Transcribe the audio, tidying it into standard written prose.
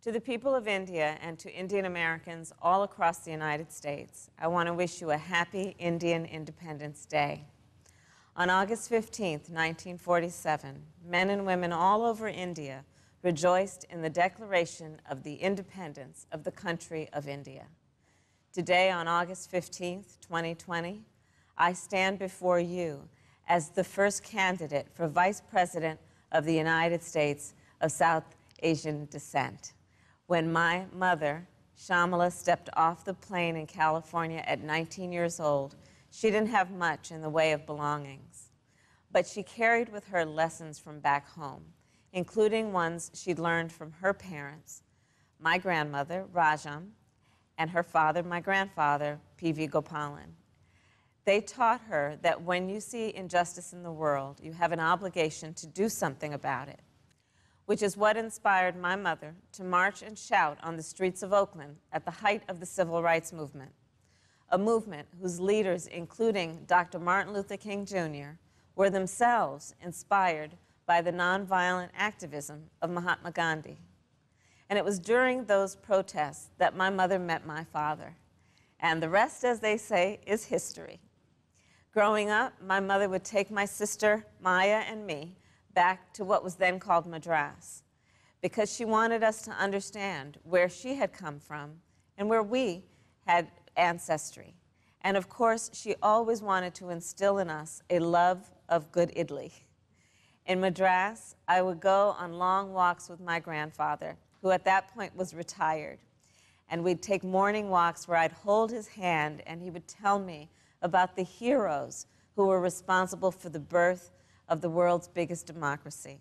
To the people of India and to Indian Americans all across the United States, I want to wish you a happy Indian Independence Day. On August 15, 1947, men and women all over India rejoiced in the declaration of the independence of the country of India. Today, on August 15, 2020, I stand before you as the first candidate for Vice President of the United States of South Asian descent. When my mother, Shamala, stepped off the plane in California at 19 years old, she didn't have much in the way of belongings. But she carried with her lessons from back home, including ones she'd learned from her parents, my grandmother, Rajam, and her father, my grandfather, P.V. Gopalan. They taught her that when you see injustice in the world, you have an obligation to do something about it, which is what inspired my mother to march and shout on the streets of Oakland at the height of the Civil Rights Movement, a movement whose leaders, including Dr. Martin Luther King Jr., were themselves inspired by the nonviolent activism of Mahatma Gandhi. And it was during those protests that my mother met my father. And the rest, as they say, is history. Growing up, my mother would take my sister, Maya, and me back to what was then called Madras, because she wanted us to understand where she had come from and where we had ancestry. And of course, she always wanted to instill in us a love of good idli. In Madras, I would go on long walks with my grandfather, who at that point was retired. And we'd take morning walks where I'd hold his hand and he would tell me about the heroes who were responsible for the birth of the world's biggest democracy.